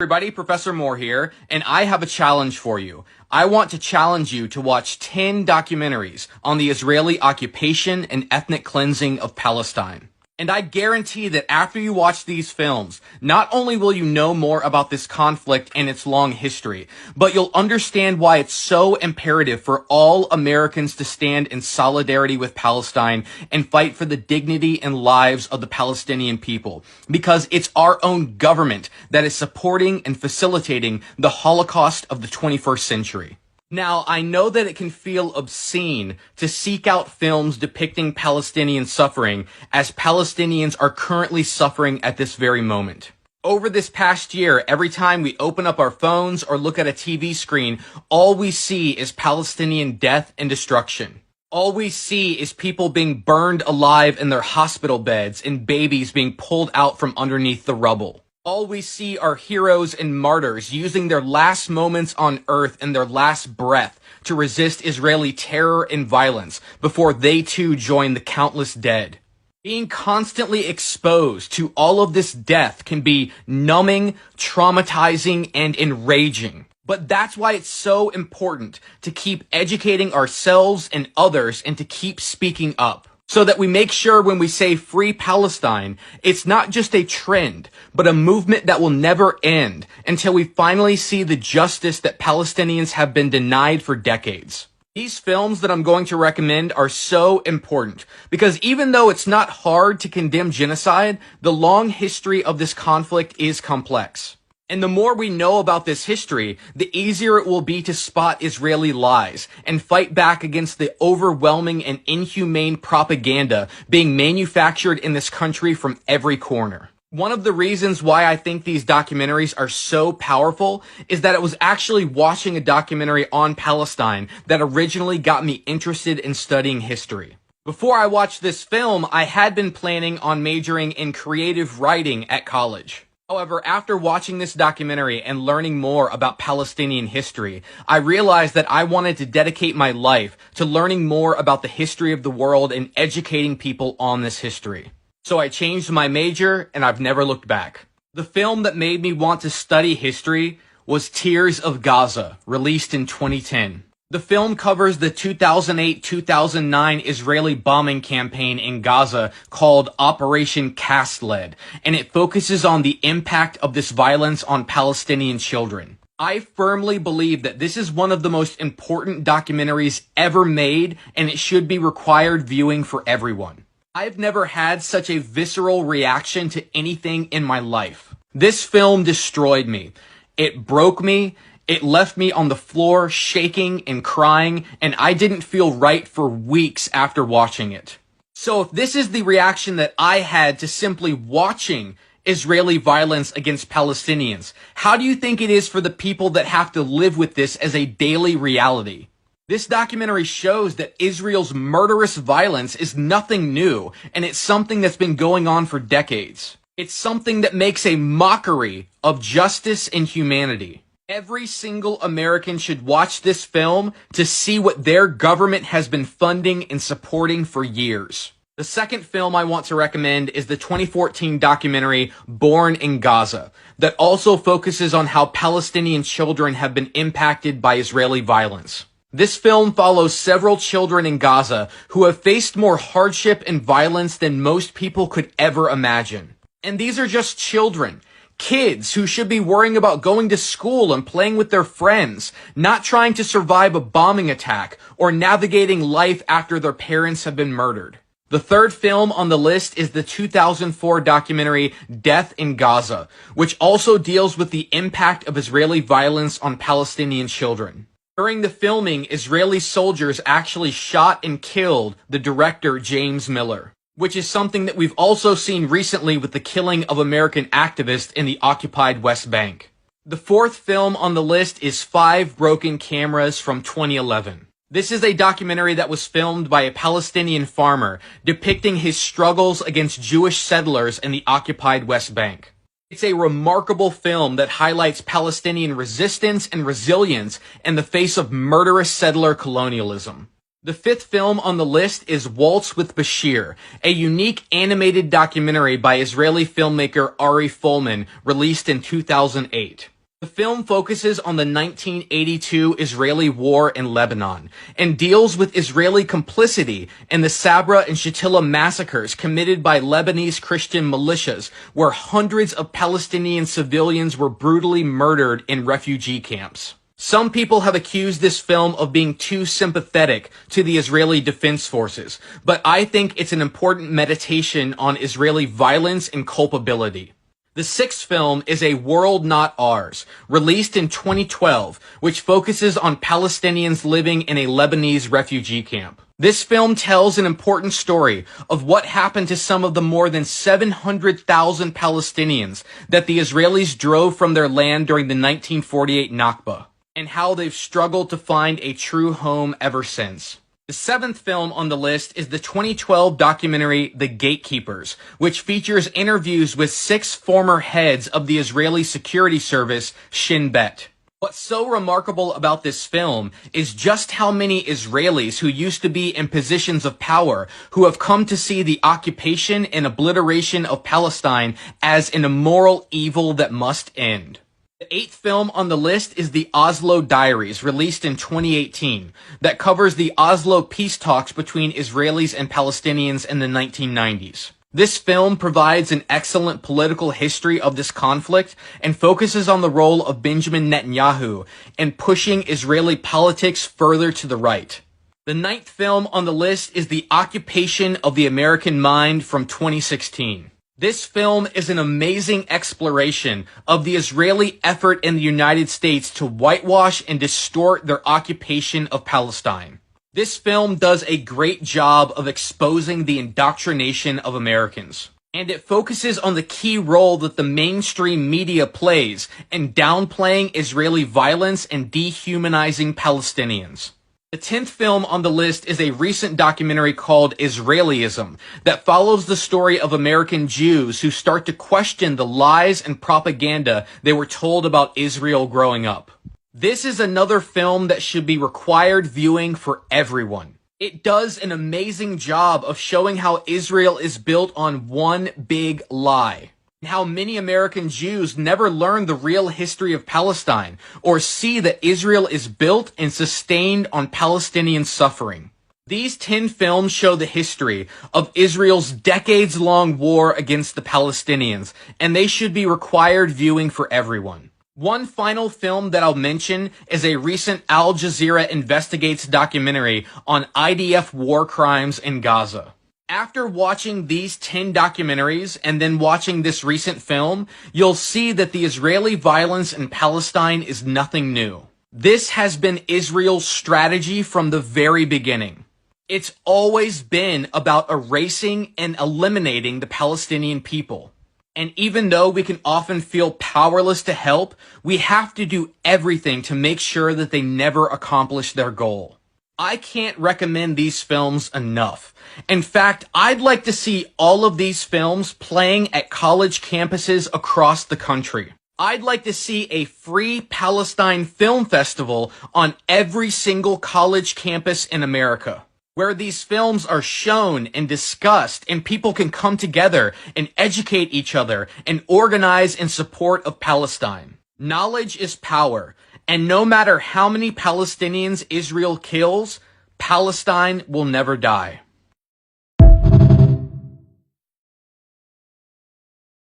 Everybody, Professor Moore here, and I have a challenge for you. I want to challenge you to watch 10 documentaries on the Israeli occupation and ethnic cleansing of Palestine. And I guarantee that after you watch these films, not only will you know more about this conflict and its long history, but you'll understand why it's so imperative for all Americans to stand in solidarity with Palestine and fight for the dignity and lives of the Palestinian people. Because it's our own government that is supporting and facilitating the Holocaust of the 21st century. Now, I know that it can feel obscene to seek out films depicting Palestinian suffering as Palestinians are currently suffering at this very moment. Over this past year, every time we open up our phones or look at a TV screen, all we see is Palestinian death and destruction. All we see is people being burned alive in their hospital beds and babies being pulled out from underneath the rubble. All we see are heroes and martyrs using their last moments on earth and their last breath to resist Israeli terror and violence before they too join the countless dead. Being constantly exposed to all of this death can be numbing, traumatizing, and enraging. But that's why it's so important to keep educating ourselves and others and to keep speaking up. So that we make sure when we say Free Palestine, it's not just a trend, but a movement that will never end until we finally see the justice that Palestinians have been denied for decades. These films that I'm going to recommend are so important because even though it's not hard to condemn genocide, the long history of this conflict is complex. And the more we know about this history, the easier it will be to spot Israeli lies and fight back against the overwhelming and inhumane propaganda being manufactured in this country from every corner. One of the reasons why I think these documentaries are so powerful is that it was actually watching a documentary on Palestine that originally got me interested in studying history. Before I watched this film, I had been planning on majoring in creative writing at college. However, after watching this documentary and learning more about Palestinian history, I realized that I wanted to dedicate my life to learning more about the history of the world and educating people on this history. So I changed my major, and I've never looked back. The film that made me want to study history was Tears of Gaza, released in 2010. The film covers the 2008-2009 Israeli bombing campaign in Gaza called Operation Cast Lead, and it focuses on the impact of this violence on Palestinian children. I firmly believe that this is one of the most important documentaries ever made, and it should be required viewing for everyone. I've never had such a visceral reaction to anything in my life. This film destroyed me. It broke me. It left me on the floor shaking and crying, and I didn't feel right for weeks after watching it. So if this is the reaction that I had to simply watching Israeli violence against Palestinians, how do you think it is for the people that have to live with this as a daily reality? This documentary shows that Israel's murderous violence is nothing new, and it's something that's been going on for decades. It's something that makes a mockery of justice and humanity. Every single American should watch this film to see what their government has been funding and supporting for years. The second film I want to recommend is the 2014 documentary Born in Gaza, that also focuses on how Palestinian children have been impacted by Israeli violence. This film follows several children in Gaza who have faced more hardship and violence than most people could ever imagine. And these are just children. Kids who should be worrying about going to school and playing with their friends, not trying to survive a bombing attack or navigating life after their parents have been murdered. The third film on the list is the 2004 documentary Death in Gaza, which also deals with the impact of Israeli violence on Palestinian children. During the filming, Israeli soldiers actually shot and killed the director James Miller, which is something that we've also seen recently with the killing of American activists in the occupied West Bank. The fourth film on the list is 5 Broken Cameras from 2011. This is a documentary that was filmed by a Palestinian farmer depicting his struggles against Jewish settlers in the occupied West Bank. It's a remarkable film that highlights Palestinian resistance and resilience in the face of murderous settler colonialism. The fifth film on the list is Waltz with Bashir, a unique animated documentary by Israeli filmmaker Ari Folman, released in 2008. The film focuses on the 1982 Israeli war in Lebanon and deals with Israeli complicity in the Sabra and Shatila massacres committed by Lebanese Christian militias, where hundreds of Palestinian civilians were brutally murdered in refugee camps. Some people have accused this film of being too sympathetic to the Israeli Defense Forces, but I think it's an important meditation on Israeli violence and culpability. The sixth film is A World Not Ours, released in 2012, which focuses on Palestinians living in a Lebanese refugee camp. This film tells an important story of what happened to some of the more than 700,000 Palestinians that the Israelis drove from their land during the 1948 Nakba, and how they've struggled to find a true home ever since. The seventh film on the list is the 2012 documentary The Gatekeepers, which features interviews with 6 former heads of the Israeli security service, Shin Bet. What's so remarkable about this film is just how many Israelis who used to be in positions of power who have come to see the occupation and obliteration of Palestine as an immoral evil that must end. The eighth film on the list is the Oslo Diaries, released in 2018, that covers the Oslo peace talks between Israelis and Palestinians in the 1990s. This film provides an excellent political history of this conflict and focuses on the role of Benjamin Netanyahu in pushing Israeli politics further to the right. The ninth film on the list is The Occupation of the American Mind from 2016. This film is an amazing exploration of the Israeli effort in the United States to whitewash and distort their occupation of Palestine. This film does a great job of exposing the indoctrination of Americans, and it focuses on the key role that the mainstream media plays in downplaying Israeli violence and dehumanizing Palestinians. The 10th film on the list is a recent documentary called Israelism that follows the story of American Jews who start to question the lies and propaganda they were told about Israel growing up. This is another film that should be required viewing for everyone. It does an amazing job of showing how Israel is built on one big lie. How many American Jews never learn the real history of Palestine or see that Israel is built and sustained on Palestinian suffering. These 10 films show the history of Israel's decades-long war against the Palestinians, and they should be required viewing for everyone. One final film that I'll mention is a recent Al Jazeera Investigates documentary on IDF war crimes in Gaza. After watching these 10 documentaries and then watching this recent film, you'll see that the Israeli violence in Palestine is nothing new. This has been Israel's strategy from the very beginning. It's always been about erasing and eliminating the Palestinian people. And even though we can often feel powerless to help, we have to do everything to make sure that they never accomplish their goal. I can't recommend these films enough. In fact, I'd like to see all of these films playing at college campuses across the country. I'd like to see a free Palestine film festival on every single college campus in America, where these films are shown and discussed and people can come together and educate each other and organize in support of Palestine. Knowledge is power. And no matter how many Palestinians Israel kills, Palestine will never die.